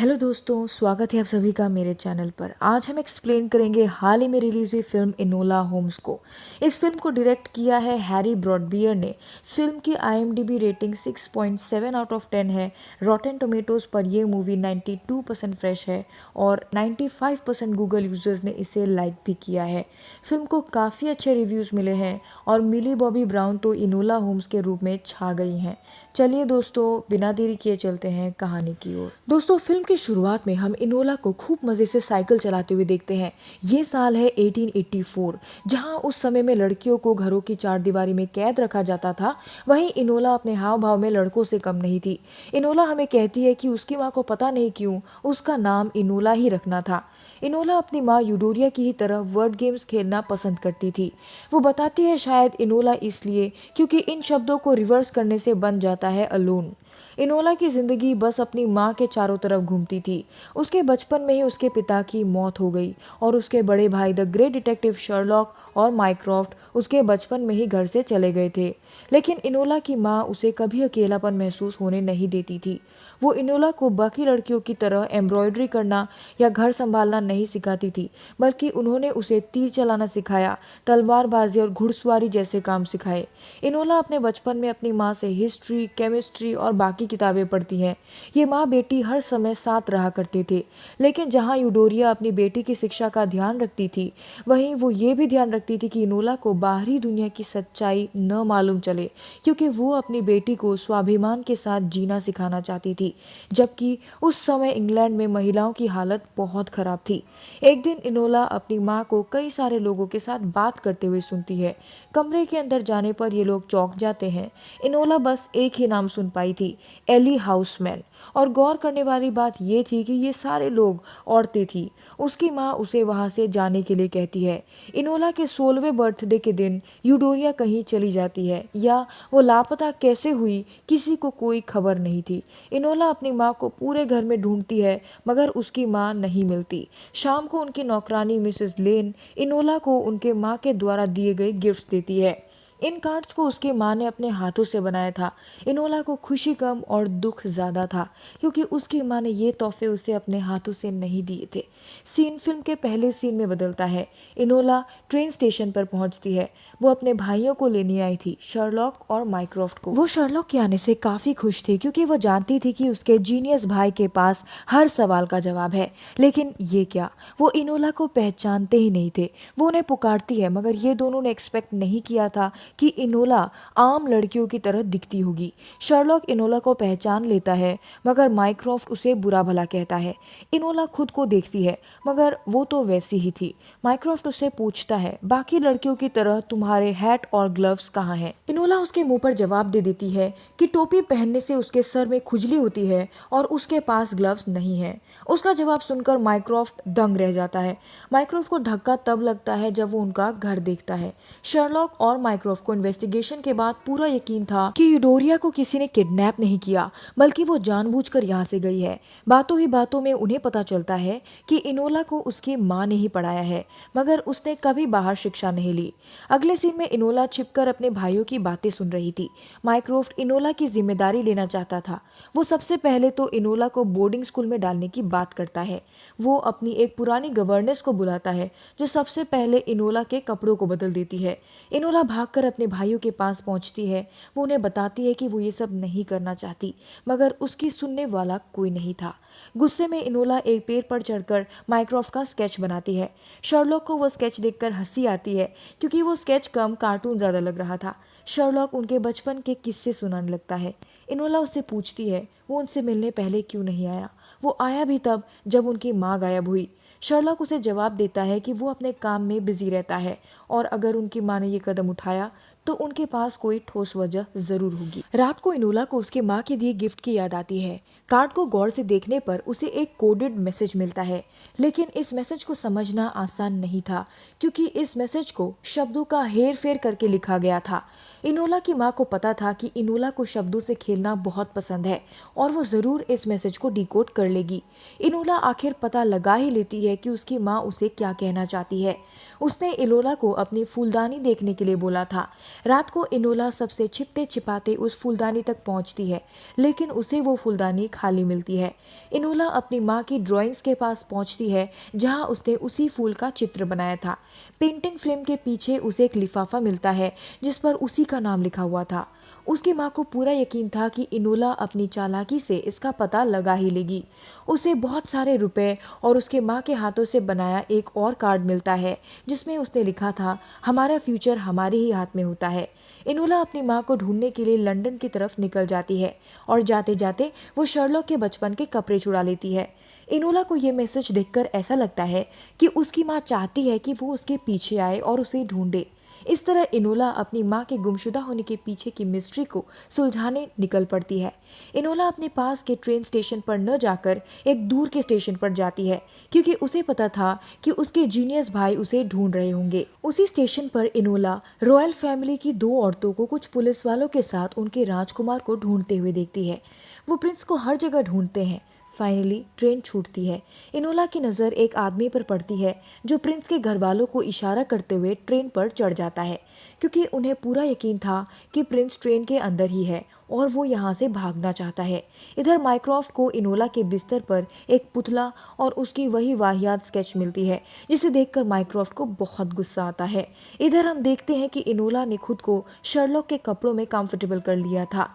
Hello दोस्तों, स्वागत है आप सभी का मेरे चैनल पर। आज हम एक्सप्लेन करेंगे हाल ही में रिलीज हुई फिल्म इनोला होम्स को। इस फिल्म को डायरेक्ट किया है हैरी ब्रॉडबियर ने। फिल्म की IMDb रेटिंग 6.7 आउट ऑफ 10 है। रॉटेन टोमेटोज पर यह मूवी 92% फ्रेश है और 95% गूगल यूजर्स ने इसे लाइक भी किया है। फिल्म को काफ़ी अच्छे रिव्यूज़ मिले हैं और मिली बॉबी ब्राउन तो इनोला होम्स के रूप में छा गई हैं। चलिए दोस्तों, बिना देरी किए चलते हैं कहानी की ओर। दोस्तों, फिल्म की शुरुआत में हम इनोला को खूब मजे से साइकिल चलाते हुए देखते हैं। ये साल है 1884, जहां उस समय में लड़कियों को घरों की चारदीवारी में कैद रखा जाता था। वहीं इनोला अपने हाव भाव में लड़कों से कम नहीं थी। इनोला हमें कहती है कि उसकी माँ को पता नहीं क्यों उसका नाम इनोला ही रखना था। इनोला अपनी माँ यूडोरिया की ही तरह वर्ड गेम्स खेलना पसंद करती थी। वो बताती है शायद इनोला इसलिए क्योंकि इन शब्दों को रिवर्स करने से बन जाता है अलोन। इनोला की जिंदगी बस अपनी माँ के चारों तरफ घूमती थी। उसके बचपन में ही उसके पिता की मौत हो गई और उसके बड़े भाई द ग्रेट डिटेक्टिव शर्लॉक और माइक्रॉफ्ट उसके बचपन में ही घर से चले गए थे। लेकिन इनोला की माँ उसे कभी अकेलापन महसूस होने नहीं देती थी। वो इनोला को बाकी लड़कियों की तरह एम्ब्रॉयडरी करना या घर संभालना नहीं सिखाती थी, बल्कि उन्होंने उसे तीर चलाना सिखाया, तलवारबाजी और घुड़सवारी जैसे काम सिखाए। इनोला अपने बचपन में अपनी माँ से हिस्ट्री, केमिस्ट्री और बाकी किताबें पढ़ती हैं। ये माँ बेटी हर समय साथ रहा करते थे। लेकिन जहाँ यूडोरिया अपनी बेटी की शिक्षा का ध्यान रखती थी, वहीं वो ये भी ध्यान रखती थी कि इनोला को बाहरी दुनिया की सच्चाई न मालूम चले, क्योंकि वो अपनी बेटी को स्वाभिमान के साथ जीना सिखाना चाहती थी। जबकि उस समय इंग्लैंड में महिलाओं की हालत बहुत खराब थी। एक दिन इनोला अपनी माँ को कई सारे लोगों के साथ बात करते हुए सुनती है। कमरे के अंदर जाने पर ये लोग चौंक जाते हैं। इनोला बस एक ही नाम सुन पाई थी, एली हाउसमैन। और गौर करने वाली बात ये थी कि ये सारे लोग औरतें थी। उसकी माँ उसे वहां से जाने के लिए कहती है। इनोला के 16वें बर्थडे के दिन यूडोरिया कहीं चली जाती है या वो लापता कैसे हुई, किसी को कोई खबर नहीं थी। इनोला अपनी माँ को पूरे घर में ढूंढती है, मगर उसकी माँ नहीं मिलती। शाम को उनकी नौकरानी मिसेस लेन इनोला को उनके माँ के द्वारा दिए गए गिफ्ट देती है। इन कार्ड्स को उसकी माँ ने अपने हाथों से बनाया था। इनोला को खुशी कम और दुख ज्यादा था, क्योंकि उसकी माँ ने ये तोहफे उसे अपने हाथों से नहीं दिए थे। सीन फिल्म के पहले सीन में बदलता है। इनोला ट्रेन स्टेशन पर पहुंचती है। वो अपने भाइयों को लेने आई थी, शर्लॉक और माइक्रॉफ्ट को। वो शर्लॉक के आने से काफी खुश थी, क्योंकि वो जानती थी कि उसके जीनियस भाई के पास हर सवाल का जवाब है। लेकिन ये क्या, वो इनोला को पहचानते ही नहीं थे। वो उन्हें पुकारती है, मगर ये दोनों ने एक्सपेक्ट नहीं किया था कि इनोला आम लड़कियों की तरह दिखती होगी। शर्लॉक इनोला को पहचान लेता है, मगर माइक्रॉफ्ट उसे बुरा भला कहता है। इनोला खुद को देखती है, मगर वो तो वैसी ही थी। माइक्रॉफ्ट उससे पूछता है, बाकी लड़कियों की तरह तुम्हारे हैट और ग्लव्स कहाँ हैं? इनोला उसके मुंह पर जवाब दे देती है कि टोपी पहनने से उसके सर में खुजली होती है और उसके पास ग्लव्स नहीं है। उसका जवाब सुनकर माइक्रॉफ्ट दंग रह जाता है। माइक्रॉफ्ट को धक्का तब लगता है जब वो उनका घर देखता है। शर्लॉक और माइक्रॉफ्ट को इन्वेस्टिगेशन के बाद पूरा यकीन था कि यूडोरिया को किसी ने किडनैप नहीं किया, बल्कि वो जानबूझकर यहाँ से गई है। बातों ही बातों में उन्हें पता चलता है कि इनोला को उसकी माँ ने ही पढ़ाया है, मगर उसने कभी बाहर शिक्षा नहीं ली। अगले सीन में इनोला छिपकर अपने भाइयों की बातें सुन रही थी। माइक्रॉफ्ट इनोला की जिम्मेदारी लेना चाहता था। वो सबसे पहले तो इनोला को बोर्डिंग स्कूल में डालने की बात करता है। वो अपनी एक पुरानी गवर्नेंस को बुलाता है, जो सबसे पहले इनोला के कपड़ों को बदल देती है। इनोला भागकर अपने भाइयों के पास पहुंचती है। वो उन्हें बताती है कि वो ये सब नहीं करना चाहती, मगर उसकी सुनने वाला कोई नहीं था। गुस्से में इनोला एक पेड़ पर चढ़कर माइक्रॉफ्ट का स्केच बनाती है। शर्लॉक को वो स्केच देखकर हंसी आती है, क्योंकि वो स्केच कम कार्टून ज्यादा लग रहा था। शर्लॉक उनके बचपन के किस्से सुनाने लगता है। इनोला उससे पूछती है वो उनसे मिलने पहले क्यों नहीं आया। वो आया भी तब जब उनकी माँ गायब हुई। शर्लॉक उसे जवाब देता है कि वो अपने काम में बिजी रहता है और अगर उनकी माँ ने ये कदम उठाया तो उनके पास कोई ठोस वजह जरूर होगी। रात को इनोला को उसके माँ के दिए गिफ्ट की याद आती है। कार्ड को गौर से देखने पर उसे एक कोडेड मैसेज मिलता है, लेकिन इस मैसेज को समझना आसान नहीं था, क्योंकि इस मैसेज को शब्दों का हेर फेर करके लिखा गया था। इनोला की माँ को पता था कि इनोला को शब्दों से खेलना बहुत पसंद है और वो जरूर इस मैसेज को डिकोड कर लेगी। इनोला आखिर पता लगा ही लेती है कि उसकी माँ उसे क्या कहना चाहती है। उसने इनोला को अपनी फूलदानी देखने के लिए बोला था। रात को इनोला सबसे छिपते छिपाते उस फूलदानी तक पहुंचती है, लेकिन उसे वो फूलदानी खाली मिलती है। इनोला अपनी माँ की ड्राइंग्स के पास पहुंचती है जहां उसने उसी फूल का चित्र बनाया था। पेंटिंग फ्रेम के पीछे उसे एक लिफाफा मिलता है जिस पर उसी का नाम लिखा हुआ था। उसकी माँ को पूरा यकीन था कि इनोला अपनी चालाकी से इसका पता लगा ही लेगी। उसे बहुत सारे रुपए और उसके माँ के हाथों से बनाया एक और कार्ड मिलता है जिसमें उसने लिखा था, हमारा फ्यूचर हमारे ही हाथ में होता है। इनोला अपनी माँ को ढूंढने के लिए लंदन की तरफ निकल जाती है और जाते जाते वो शर्लॉक के बचपन के कपड़े चुरा लेती है। इनोला को ये मैसेज देखकर ऐसा लगता है कि उसकी माँ चाहती है कि वो उसके पीछे आए और उसे ढूंढे। इस तरह इनोला अपनी माँ के गुमशुदा होने के पीछे की मिस्ट्री को सुलझाने निकल पड़ती है। इनोला अपने पास के ट्रेन स्टेशन पर न जाकर एक दूर के स्टेशन पर जाती है क्योंकि उसे पता था कि उसके जीनियस भाई उसे ढूंढ रहे होंगे। उसी स्टेशन पर इनोला रॉयल फैमिली की दो औरतों को कुछ पुलिस वालों के साथ उनके राजकुमार को ढूंढते हुए देखती है। वो प्रिंस को हर जगह ढूंढते हैं। फाइनली ट्रेन छूटती है। इनोला की नज़र एक आदमी पर पड़ती है जो प्रिंस के घर वालों को इशारा करते हुए ट्रेन पर चढ़ जाता है क्योंकि उन्हें पूरा यकीन था कि प्रिंस ट्रेन के अंदर ही है और वो यहाँ से भागना चाहता है। इधर माइक्रॉफ्ट को इनोला के बिस्तर पर एक पुतला और उसकी वही वाहियात स्केच मिलती है जिसे देखकर माइक्रॉफ्ट को बहुत गुस्सा आता है। इधर हम देखते हैं कि इनोला ने खुद को शर्लॉक के कपड़ों में कंफर्टेबल कर लिया था।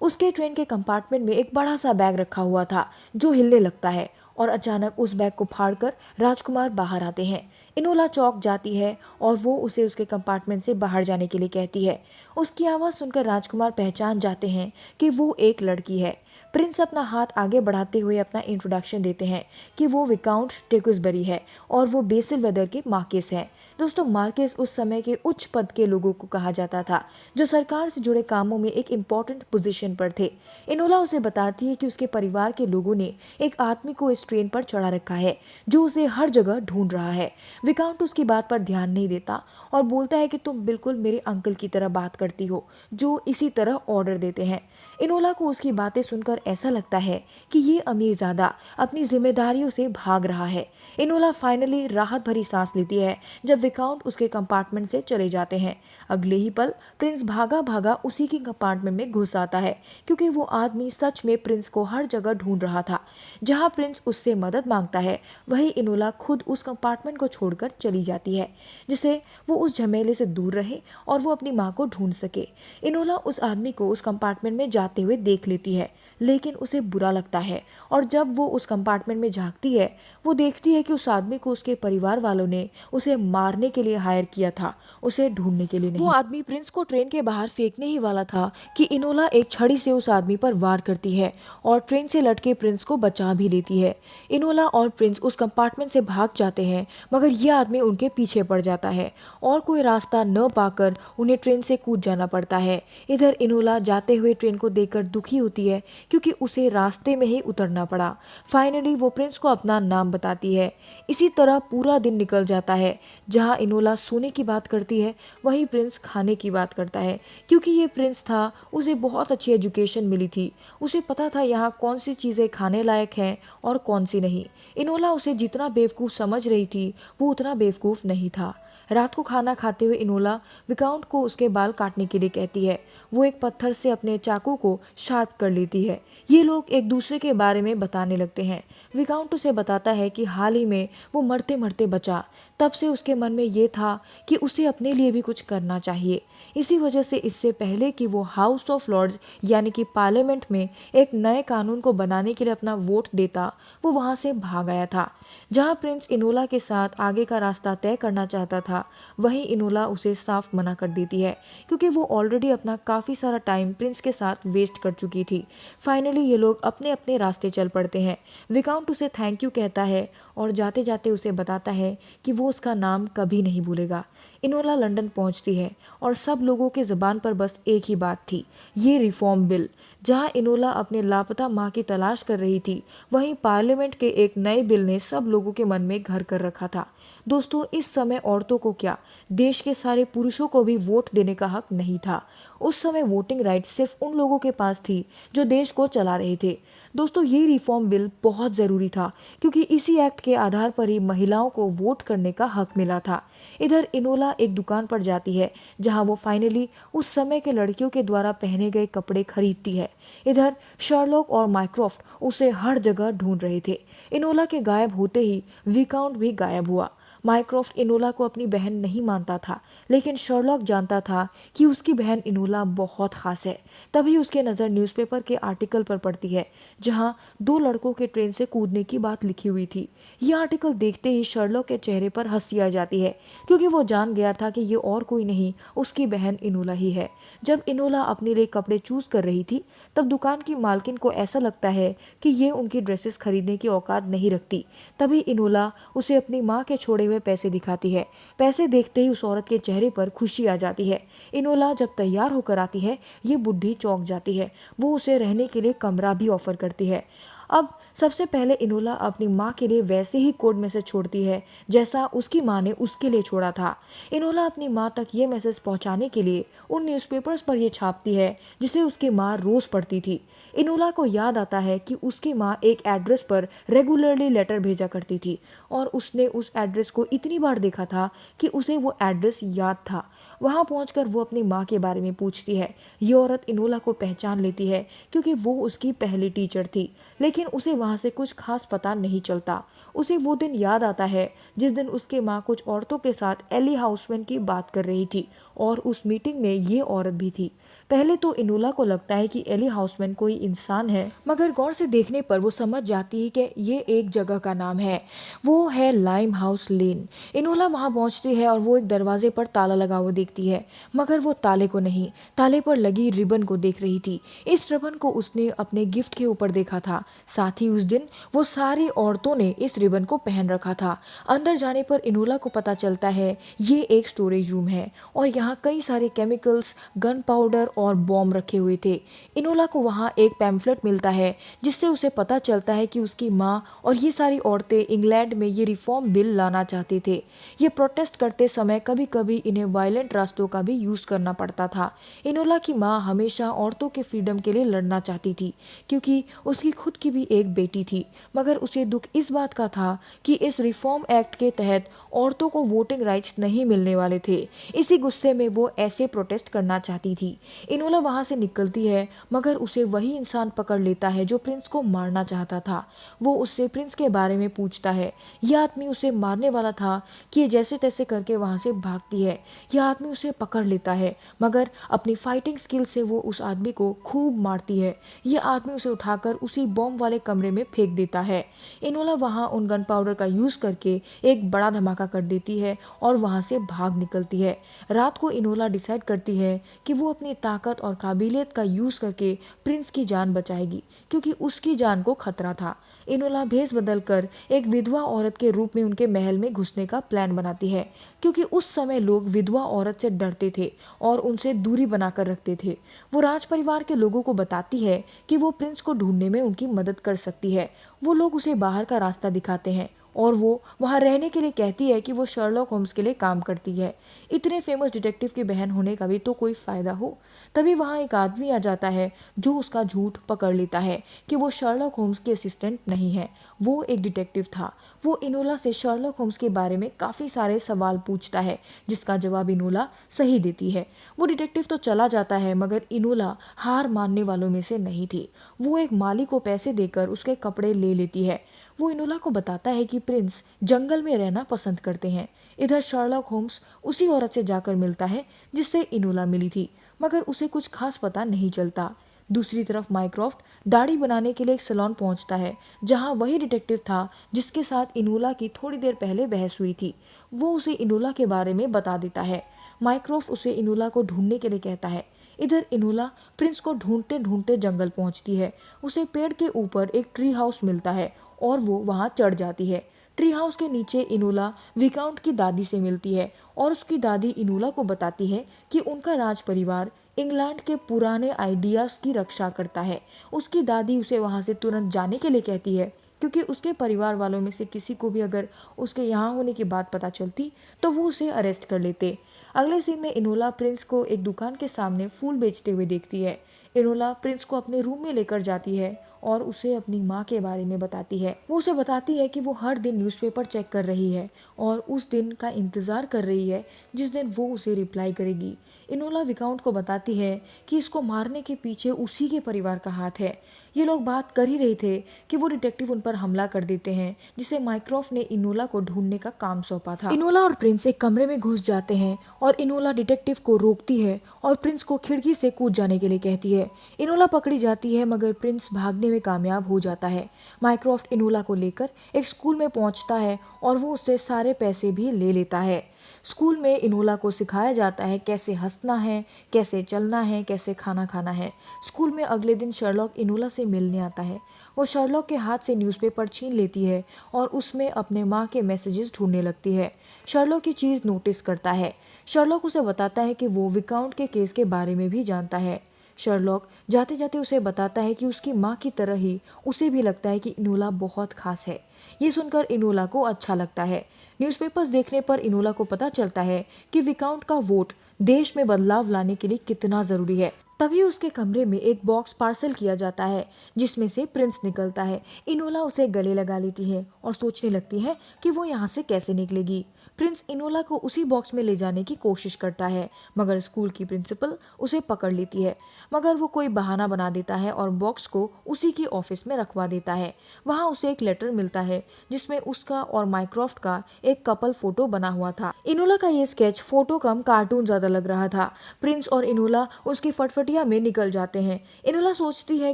उसके ट्रेन के कंपार्टमेंट में एक बड़ा सा बैग रखा हुआ था जो हिलने लगता है और अचानक उस बैग को फाड़कर राजकुमार बाहर आते हैं। इनोला चौंक जाती है और वो उसे उसके कंपार्टमेंट से बाहर जाने के लिए कहती है। उसकी आवाज़ सुनकर राजकुमार पहचान जाते हैं कि वो एक लड़की है। प्रिंस अपना हाथ आगे बढ़ाते हुए अपना इंट्रोडक्शन देते हैं कि वो विकाउंट टेक्यूसबरी है और वो बेसिल वेदर के मार्किस हैं। दोस्तों, मार्किस उस समय के उच्च पद के लोगों को कहा जाता था जो सरकार से जुड़े कामों में एक इम्पॉर्टेंट पोजीशन पर थे। इनोला उसे बताती है कि उसके परिवार के लोगों ने एक आदमी को इस ट्रेन पर चढ़ा रखा है जो उसे हर जगह ढूंढ रहा है। विकाउंट उसकी बात पर ध्यान नहीं देता और बोलता है कि तुम बिल्कुल मेरे अंकल की तरह बात करती हो जो इसी तरह ऑर्डर देते हैं। इनोला को उसकी बातें सुनकर ऐसा लगता है कि ये अमीरजादा अपनी जिम्मेदारियों से भाग रहा है। इनोला फाइनली राहत भरी सांस लेती है जब विकाउंट उसके कंपार्टमेंट से चले जाते हैं। अगले ही पल प्रिंस भागा भागा उसी के कंपार्टमेंट में घुस आता है क्योंकि वो आदमी सच में प्रिंस को हर जगह ढूंढ रहा था। जहां प्रिंस उससे मदद मांगता है वहीं इनोला खुद उस कंपार्टमेंट को छोड़कर चली जाती है जिससे वो उस झमेले से दूर रहे और वो अपनी माँ को ढूंढ सके। इनोला उस आदमी को उस कंपार्टमेंट में जाते हुए देख लेती है लेकिन उसे बुरा लगता है और जब वो उस कंपार्टमेंट में झांकती है वो देखती है कि उस आदमी को उसके परिवार वालों ने उसे मारने के लिए हायर किया था, उसे ढूंढने के लिए नहीं। वो आदमी प्रिंस को ट्रेन के बाहर फेंकने ही वाला था कि इनोला एक छड़ी से उस आदमी पर वार करती है और ट्रेन से लटके प्रिंस को बचा भी लेती है। इनोला और प्रिंस उस कंपार्टमेंट से भाग जाते हैं मगर यह आदमी उनके पीछे पड़ जाता है और कोई रास्ता न पाकर उन्हें ट्रेन से कूद जाना पड़ता है। इधर इनोला जाते हुए ट्रेन को देखकर दुखी होती है क्योंकि उसे रास्ते में ही उतरना पड़ा। फाइनली वो प्रिंस को अपना नाम बताती है। इसी तरह पूरा दिन निकल जाता है। जहां इनोला सोने की बात करती है वहीं प्रिंस खाने की बात करता है क्योंकि ये प्रिंस था, उसे बहुत अच्छी एजुकेशन मिली थी, उसे पता था यहाँ कौन सी चीज़ें खाने लायक हैं और कौन सी नहीं। इनोला उसे जितना बेवकूफ़ समझ रही थी वो उतना बेवकूफ़ नहीं था। रात को खाना खाते हुए इनोला विकाउंट को उसके बाल काटने के लिए कहती है। वो एक पत्थर से अपने चाकू को शार्प कर लेती है। ये लोग एक दूसरे के बारे में बताने लगते हैं। विकाउंट उसे बताता है कि हाल ही में वो मरते मरते बचा, तब से उसके मन में ये था कि उसे अपने लिए भी कुछ करना चाहिए। इसी वजह से इससे पहले कि वो हाउस ऑफ लॉर्ड्स यानी कि पार्लियामेंट में एक नए कानून को बनाने के लिए अपना वोट देता, वो वहाँ से भाग आया था। जहाँ प्रिंस इनोला के साथ आगे का रास्ता तय करना चाहता था वहीं इनोला उसे साफ मना कर देती है क्योंकि वो ऑलरेडी अपना काफ़ी सारा टाइम प्रिंस के साथ वेस्ट कर चुकी थी। फाइनली ये लोग अपने अपने रास्ते चल पड़ते हैं। विकाउंट उसे थैंक यू कहता है और जाते जाते उसे बताता है कि वो उसका नाम कभी नहीं भूलेगा। इनोला लंदन पहुंचती है और सब लोगों के ज़बान पर बस एक ही बात थी, ये रिफॉर्म बिल। जहां इनोला अपने लापता मां की तलाश कर रही थी वहीं पार्लियामेंट के एक नए बिल ने सब लोगों के मन में घर कर रखा था। दोस्तों, इस समय औरतों को क्या, देश के सारे पुरुषों को भी वोट देने का हक नहीं था। उस समय वोटिंग राइट सिर्फ उन लोगों के पास थी जो देश को चला रहे थे। दोस्तों ये रिफॉर्म बिल बहुत ज़रूरी था क्योंकि इसी एक्ट के आधार पर ही महिलाओं को वोट करने का हक मिला था। इधर इनोला एक दुकान पर जाती है जहां वो फाइनली उस समय के लड़कियों के द्वारा पहने गए कपड़े खरीदती है। इधर शर्लॉक और माइक्रोफ्ट उसे हर जगह ढूंढ रहे थे। इनोला के गायब होते ही विकाउंट भी गायब हुआ। माइक्रोफ्ट इनोला को अपनी बहन नहीं मानता था, लेकिन शर्लॉक जानता था कि उसकी बहन इनोला बहुत खास है। तभी उसके नज़र न्यूज़पेपर के आर्टिकल पर पड़ती है जहां दो लड़कों के ट्रेन से कूदने की बात लिखी हुई थी। यह आर्टिकल देखते ही शर्लॉक के चेहरे पर हंसी आ जाती है क्योंकि वो जान गया था कि ये और कोई नहीं उसकी बहन इनोला ही है। जब इनोला अपने लिए कपड़े चूज कर रही थी तब दुकान की मालकिन को ऐसा लगता है कि ये उनकी ड्रेसेस खरीदने की औकात नहीं रखती। तभी इनोला उसे अपनी माँ के छोड़े हुए पैसे दिखाती है। पैसे देखते ही उस औरत के चेहरे पर खुशी आ जाती है। इनोला जब तैयार होकर आती है ये बुढ़ी चौंक जाती है। वो उसे रहने के लिए कमरा भी ऑफर करती है। अब सबसे पहले इनोला अपनी माँ के लिए वैसे ही कोड मैसेज छोड़ती है जैसा उसकी माँ ने उसके लिए छोड़ा था। इनोला अपनी माँ तक ये मैसेज पहुँचाने के लिए उन न्यूज़पेपर्स पर यह छापती है जिसे उसकी माँ रोज़ पढ़ती थी। इनोला को याद आता है कि उसकी माँ एक एड्रेस पर रेगुलरली लेटर भेजा करती थी और उसने उस एड्रेस को इतनी बार देखा था कि उसे वो एड्रेस याद था। वहां पहुंचकर वो अपनी माँ के बारे में पूछती है। ये औरत इनोला को पहचान लेती है क्योंकि वो उसकी पहली टीचर थी, लेकिन उसे वहां से कुछ खास पता नहीं चलता। उसे वो दिन याद आता है जिस दिन उसके माँ कुछ औरतों के साथ एली हाउसमैन की बात कर रही थी और उस मीटिंग में ये औरत भी थी। पहले तो इनोला को लगता है कि एली हाउसमैन कोई इंसान है, मगर गौर से देखने पर वो समझ जाती है कि ये एक जगह का नाम है। वो है लाइम हाउस लेन। इनोला वहां पहुंचती है और वो एक दरवाजे पर ताला लगा हुआ देखती है, मगर वो ताले को नहीं, ताले पर लगी रिबन को देख रही थी। इस रिबन को उसने अपने गिफ्ट के ऊपर देखा था। साथ ही उस दिन वो सारी औरतों ने इस रिबन को पहन रखा था। अंदर जाने पर इनोला को पता चलता है ये एक स्टोरेज रूम है और यहाँ कई सारे केमिकल्स, गन पाउडर और बॉम्ब रखे हुए थे। इनोला को वहाँ एक पैम्फलेट मिलता है जिससे उसे पता चलता है कि उसकी माँ और ये सारी औरतें इंग्लैंड में ये रिफॉर्म बिल लाना चाहते थे। ये प्रोटेस्ट करते समय कभी कभी इन्हें वायलेंट रास्तों का भी यूज करना पड़ता था। इनोला की माँ हमेशा औरतों के फ्रीडम के लिए लड़ना चाहती थी क्योंकि उसकी खुद की भी एक बेटी थी, मगर उसे दुख इस बात का था कि इस रिफॉर्म एक्ट के तहत औरतों को वोटिंग राइट्स नहीं मिलने वाले थे। इसी गुस्से में वो ऐसे प्रोटेस्ट करना चाहती थी। इनोला वहां से निकलती है, मगर उसे वही इंसान पकड़ लेता है जो प्रिंस को मारना चाहता था। वो उससे प्रिंस के बारे में पूछता है। यह आदमी उसे मारने वाला था कि ये जैसे तैसे करके वहां से भागती है। यह आदमी उसे पकड़ लेता है, मगर अपनी फाइटिंग स्किल से वो उस आदमी को खूब मारती है। यह आदमी उसे उठाकर उसी बॉम्ब वाले कमरे में फेंक देता है। इनोला वहां उन गन पाउडर का यूज करके एक बड़ा धमाका कर देती है और वहां से भाग निकलती है। रात को इनोला डिसाइड करती है कि वो अपनी ताकत और काबिलियत का यूज करके प्रिंस की जान बचाएगी क्योंकि उसकी जान को खतरा था। इनोला भेष बदलकर एक विधवा औरत के रूप में उनके महल में घुसने का प्लान बनाती है क्योंकि उस समय लोग विधवा औरत से डरते थे और उनसे दूरी बनाकर रखते थे। वो राज परिवार के लोगों को बताती है कि वो प्रिंस को ढूंढने में उनकी मदद कर सकती है। वो लोग उसे बाहर का रास्ता दिखाते हैं और वो वहां रहने के लिए कहती है कि वो शर्लॉक होम्स के लिए काम करती है। इतने फेमस डिटेक्टिव की बहन होने का भी तो कोई फायदा हो। तभी वहां एक आदमी आ जाता है जो उसका झूठ पकड़ लेता है कि वो शर्लॉक होम्स के असिस्टेंट नहीं है, वो एक डिटेक्टिव था। वो इनोला से शर्लॉक होम्स के बारे में काफी सारे सवाल पूछता है जिसका जवाब इनोला सही देती है। वो डिटेक्टिव तो चला जाता है, मगर इनोला हार मानने वालों में से नहीं थी। वो एक माली को पैसे देकर उसके कपड़े ले लेती है। वो इनोला को बताता है कि प्रिंस जंगल में रहना पसंद करते हैं। इधर शर्लॉक होम्स उसी औरत से जाकर मिलता है जिससे इनोला मिली थी, मगर उसे कुछ खास पता नहीं चलता। दूसरी तरफ माइक्रोफ्ट दाढ़ी बनाने के लिए एक सैलून पहुंचता है जहां वही डिटेक्टिव था जिसके साथ इनोला की थोड़ी देर पहले बहस हुई थी। वो उसे इनोला के बारे में बता देता है। माइक्रोफ्ट उसे इनोला को ढूंढने के लिए कहता है। इधर इनोला प्रिंस को ढूंढते ढूंढते जंगल पहुंचती है। उसे पेड़ के ऊपर एक ट्री हाउस मिलता है और वो वहां चढ़ जाती है। ट्री हाउस के नीचे इनोला विकाउंट की दादी से मिलती है और उसकी दादी इनोला को बताती है कि उनका राज परिवार इंग्लैंड के पुराने आइडियाज की रक्षा करता है। उसकी दादी उसे वहां से तुरंत जाने के लिए कहती है क्योंकि उसके परिवार वालों में से किसी को भी अगर उसके यहाँ होने की बात पता चलती तो वो उसे अरेस्ट कर लेते। अगले सीन में इनोला प्रिंस को एक दुकान के सामने फूल बेचते हुए देखती है। इनोला प्रिंस को अपने रूम में लेकर जाती है और उसे अपनी माँ के बारे में बताती है। वो उसे बताती है कि वो हर दिन न्यूज़पेपर चेक कर रही है और उस दिन का इंतज़ार कर रही है जिस दिन वो उसे रिप्लाई करेगी। इनोला विकाउंट को बताती है कि इसको मारने के पीछे उसी के परिवार का हाथ है। ये लोग बात कर ही रहे थे कि वो डिटेक्टिव उन पर हमला कर देते हैं, जिसे माइक्रोफ ने इनोला को ढूंढने का काम सौंपा था। इनोला और प्रिंस एक कमरे में घुस जाते हैं और इनोला डिटेक्टिव को रोकती है और प्रिंस को खिड़की से कूद जाने के लिए कहती है। इनोला पकड़ी जाती है मगर प्रिंस भागने में कामयाब हो जाता है। माइक्रोफ्ट इनोला को लेकर एक स्कूल में पहुंचता है और वो उससे सारे पैसे भी ले लेता है। स्कूल में इनोला को सिखाया जाता है कैसे हंसना है, कैसे चलना है, कैसे खाना खाना है। स्कूल में अगले दिन शर्लॉक इनोला से मिलने आता है। वो शर्लॉक के हाथ से न्यूज़पेपर छीन लेती है और उसमें अपने माँ के मैसेजेस ढूंढने लगती है। शर्लॉक ये चीज़ नोटिस करता है। शर्लॉक उसे बताता है कि वो विकाउंट के केस के बारे में भी जानता है। शर्लॉक जाते जाते उसे बताता है कि उसकी माँ की तरह ही उसे भी लगता है कि इनोला बहुत खास है। ये सुनकर इनोला को अच्छा लगता है। न्यूज़पेपर्स देखने पर इनोला को पता चलता है कि विकाउंट का वोट देश में बदलाव लाने के लिए कितना जरूरी है। तभी उसके कमरे में एक बॉक्स पार्सल किया जाता है जिसमें से प्रिंस निकलता है। इनोला उसे गले लगा लेती है और सोचने लगती है कि वो यहाँ से कैसे निकलेगी। प्रिंस इनोला को उसी बॉक्स में ले जाने की कोशिश करता है मगर स्कूल की प्रिंसिपल उसे पकड़ लेती है। मगर वो कोई बहाना बना देता है और बॉक्स को उसी की ऑफिस में रखवा देता है। वहाँ उसे एक लेटर मिलता है जिसमें उसका और माइक्रोफ्ट का एक कपल फोटो बना हुआ था। इनोला का ये स्केच फोटो कम कार्टून ज्यादा लग रहा था। प्रिंस और इनोला उसकी फटफटिया में निकल जाते हैं। इनोला सोचती है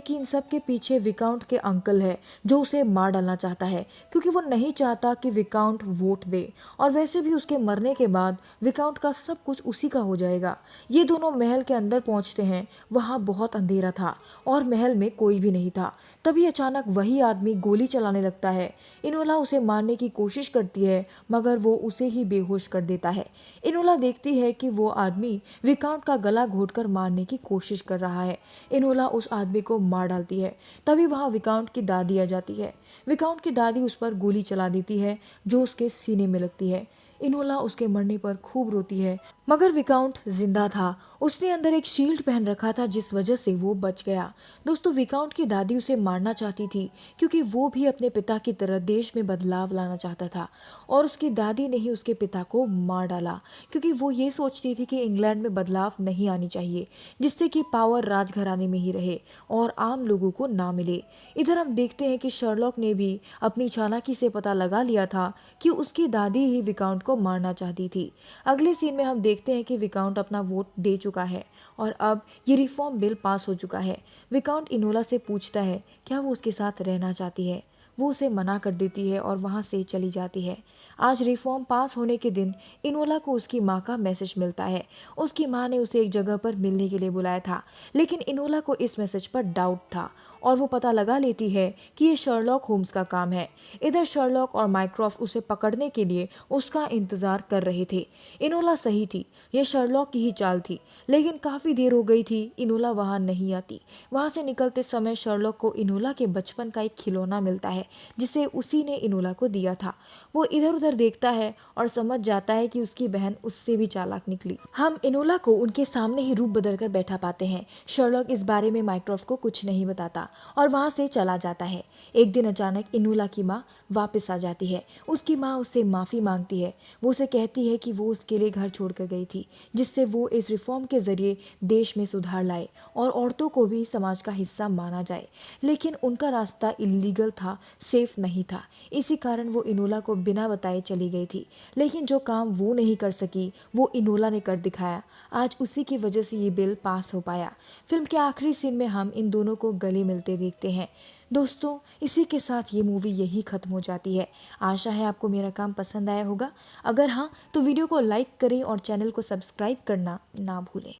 कि इन सब के पीछे विकाउंट के अंकल है जो उसे मार डालना चाहता है क्योंकि वो नहीं चाहता कि विकाउंट वोट दे और वैसे भी उसके मरने के बाद विकाउंट का सब कुछ उसी का हो जाएगा। ये दोनों महल के अंदर पहुंचते हैं। वहां बहुत अंधेरा था और महल में कोई भी नहीं था। तभी अचानक वही आदमी गोली चलाने लगता है। इनोला उसे मारने की कोशिश करती है मगर वो उसे ही बेहोश कर देता है। इनोला देखती है कि वो आदमी विकाउंट का गला घोटकर मारने की कोशिश कर रहा है। इनोला उस आदमी को मार डालती है। तभी वहां विकाउंट की दादी आ जाती है। विकाउंट की दादी उस पर गोली चला देती है जो उसके सीने में लगती है। इनोला उसके मरने पर खूब रोती है मगर विकाउंट जिंदा था। उसने अंदर एक शील्ड पहन रखा था जिस वजह से वो बच गया। दोस्तों, विकाउंट की दादी उसे मारना चाहती थी क्योंकि वो भी अपने पिता की तरह देश में बदलाव लाना चाहता था और उसकी दादी ने ही उसके पिता को मार डाला क्योंकि वो ये सोचती थी कि इंग्लैंड में बदलाव नहीं आनी चाहिए जिससे कि पावर राजघराने में ही रहे और आम लोगों को ना मिले। इधर हम देखते हैं कि शर्लॉक ने भी अपनी चालाकी से पता लगा लिया था कि उसकी दादी ही विकाउंट को मारना चाहती थी। अगले सीन में हम देखते हैं कि विकाउंट अपना वोट दे चुका है और अब ये रिफॉर्म बिल पास हो चुका है। विकाउंट इनोला से पूछता है क्या वो उसके साथ रहना चाहती है। वो उसे मना कर देती है और वहाँ से चली जाती है। आज रिफॉर्म पास होने के दिन इनोला को उसकी माँ का मैसेज मिलता है। उसकी माँ ने उसे एक जगह पर मिलने के लिए बुलाया था लेकिन इनोला को इस मैसेज पर डाउट था और वो पता लगा लेती है कि ये शर्लॉक होम्स का काम है। इधर शर्लॉक और माइक्रोफ्ट उसे पकड़ने के लिए उसका इंतजार कर रहे थे। इनोला सही थी, ये शर्लॉक की ही चाल थी लेकिन काफी देर हो गई थी, इनोला वहां नहीं आती। वहां से निकलते समय शर्लॉक को इनोला के बचपन का एक खिलौना मिलता है जिसे उसी ने इनोला को दिया था। वो इधर उधर देखता है और समझ जाता है कि उसकी बहन उससे भी चालाक निकली। हम इनोला को उनके सामने ही रूप बदल कर बैठा पाते हैं। शर्लॉक इस बारे में माइक्रोफ्ट को कुछ नहीं बताता और वहां से चला जाता है। एक दिन अचानक इनोला की माँ वापस आ जाती है। उसकी माँ उससे माफ़ी मांगती है। वो उसे कहती है कि वो उसके लिए घर छोड़कर गई थी जिससे वो इस रिफॉर्म के जरिए देश में सुधार लाए और औरतों को भी समाज का हिस्सा माना जाए। लेकिन उनका रास्ता इलीगल था, सेफ नहीं था। इसी कारण वो इनोला को बिना बताए चली गई थी। लेकिन जो काम वो नहीं कर सकी वो इनोला ने कर दिखाया। आज उसी की वजह से ये बिल पास हो पाया। फिल्म के आखिरी सीन में हम इन दोनों को गले मिलते देखते हैं। दोस्तों, इसी के साथ ये मूवी यही खत्म हो जाती है। आशा है आपको मेरा काम पसंद आया होगा। अगर हाँ तो वीडियो को लाइक करें और चैनल को सब्सक्राइब करना ना भूलें।